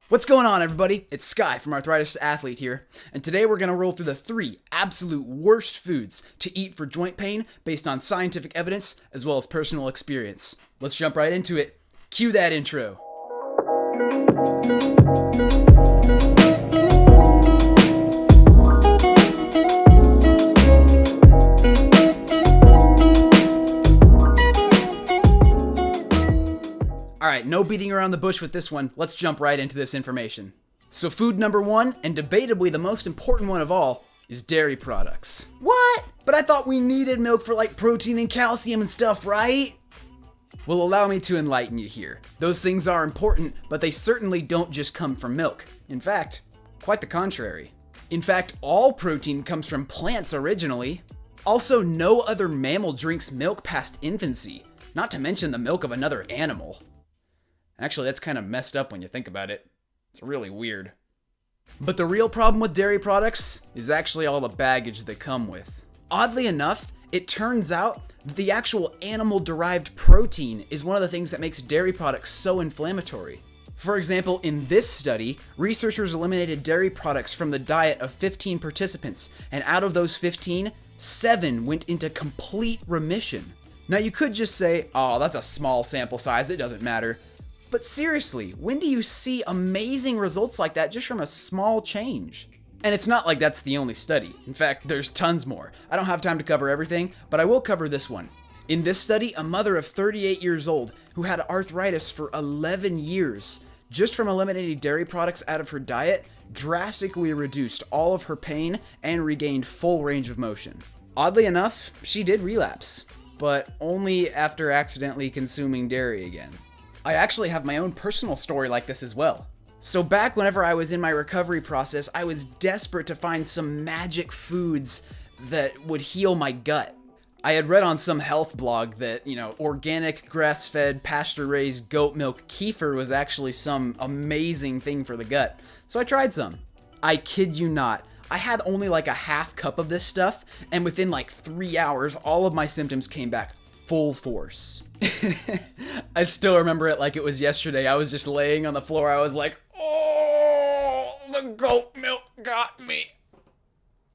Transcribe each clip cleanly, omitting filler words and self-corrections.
What's going on, everybody? It's Sky from Arthritis Athlete here, and today we're going to roll through the 3 absolute worst foods to eat for joint pain based on scientific evidence as well as personal experience. Let's jump right into it. Cue that intro. Alright, no beating around the bush with this one. Let's jump right into this information. So food number 1, and debatably the most important one of all, is dairy products. What? But I thought we needed milk for like protein and calcium and stuff, right? Well, allow me to enlighten you here. Those things are important, but they certainly don't just come from milk. In fact, quite the contrary. In fact, all protein comes from plants originally. Also, no other mammal drinks milk past infancy, not to mention the milk of another animal. Actually, that's kind of messed up when you think about it. It's really weird. But the real problem with dairy products is actually all the baggage they come with. Oddly enough, it turns out the actual animal-derived protein is one of the things that makes dairy products so inflammatory. For example, in this study, researchers eliminated dairy products from the diet of 15 participants, and out of those 15, 7 went into complete remission. Now you could just say, oh, that's a small sample size, it doesn't matter. But seriously, when do you see amazing results like that just from a small change? And it's not like that's the only study. In fact, there's tons more. I don't have time to cover everything, but I will cover this one. In this study, a mother of 38 years old who had arthritis for 11 years, just from eliminating dairy products out of her diet, drastically reduced all of her pain and regained full range of motion. Oddly enough, she did relapse, but only after accidentally consuming dairy again. I actually have my own personal story like this as well. So back whenever I was in my recovery process, I was desperate to find some magic foods that would heal my gut. I had read on some health blog that, organic, grass-fed, pasture-raised goat milk kefir was actually some amazing thing for the gut. So I tried some. I kid you not. I had only like a half cup of this stuff, and within like 3 hours, all of my symptoms came back full force. I still remember it like it was yesterday. I was just laying on the floor. I was like, oh, the goat milk got me.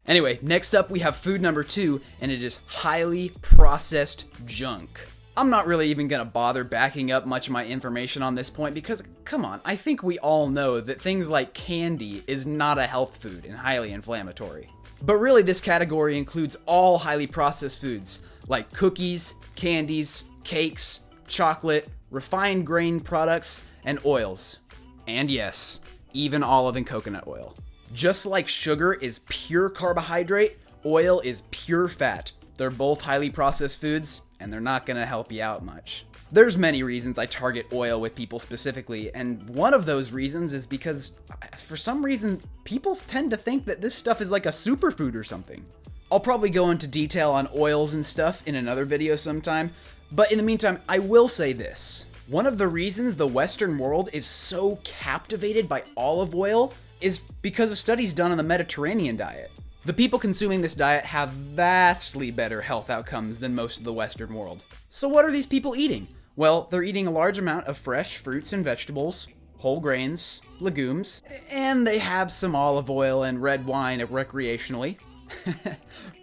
Anyway, next up we have food number 2, and it is highly processed junk. I'm not really even gonna bother backing up much of my information on this point because, come on, I think we all know that things like candy is not a health food and highly inflammatory. But really, this category includes all highly processed foods like cookies, candies, cakes, chocolate, refined grain products, and oils. And yes, even olive and coconut oil. Just like sugar is pure carbohydrate, oil is pure fat. They're both highly processed foods, and they're not gonna help you out much. There's many reasons I target oil with people specifically, and one of those reasons is because, for some reason, people tend to think that this stuff is like a superfood or something. I'll probably go into detail on oils and stuff in another video sometime, but in the meantime, I will say this. One of the reasons the Western world is so captivated by olive oil is because of studies done on the Mediterranean diet. The people consuming this diet have vastly better health outcomes than most of the Western world. So what are these people eating? Well, they're eating a large amount of fresh fruits and vegetables, whole grains, legumes, and they have some olive oil and red wine recreationally.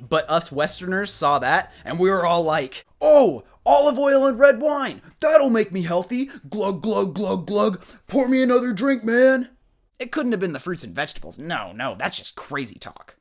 But us Westerners saw that, and we were all like, oh, olive oil and red wine, that'll make me healthy. Glug, glug, glug, glug. Pour me another drink, man. It couldn't have been the fruits and vegetables. No, that's just crazy talk.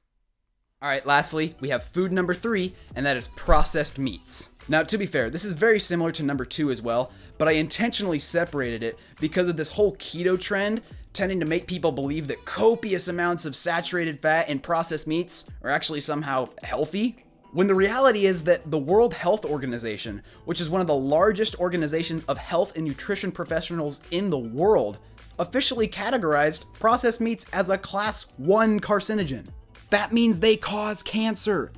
Alright, lastly, we have food number 3, and that is processed meats. Now, to be fair, this is very similar to number 2 as well, but I intentionally separated it because of this whole keto trend tending to make people believe that copious amounts of saturated fat in processed meats are actually somehow healthy, when the reality is that the World Health Organization, which is one of the largest organizations of health and nutrition professionals in the world, officially categorized processed meats as a class 1 carcinogen. That means they cause cancer.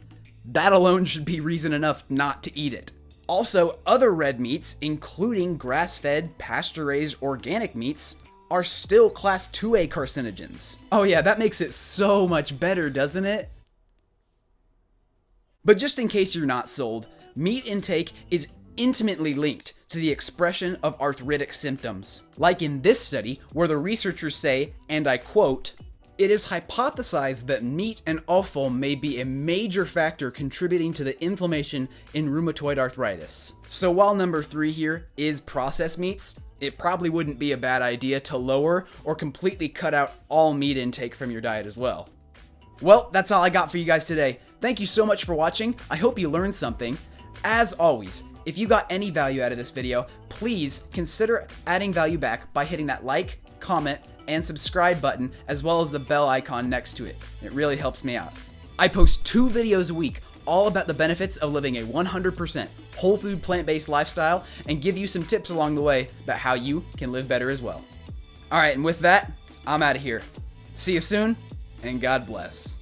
That alone should be reason enough not to eat it. Also, other red meats, including grass-fed, pasture-raised organic meats, are still class 2A carcinogens. Oh yeah, that makes it so much better, doesn't it? But just in case you're not sold, meat intake is intimately linked to the expression of arthritic symptoms. Like in this study, where the researchers say, and I quote, "It is hypothesized that meat and offal may be a major factor contributing to the inflammation in rheumatoid arthritis." So while number 3 here is processed meats, it probably wouldn't be a bad idea to lower or completely cut out all meat intake from your diet as well. Well, that's all I got for you guys today. Thank you so much for watching. I hope you learned something. As always, if you got any value out of this video, please consider adding value back by hitting that like, comment, and subscribe button, as well as the bell icon next to it. It really helps me out. I post 2 videos a week all about the benefits of living a 100% whole food plant-based lifestyle and give you some tips along the way about how you can live better as well. Alright, and with that, I'm out of here. See you soon, and God bless.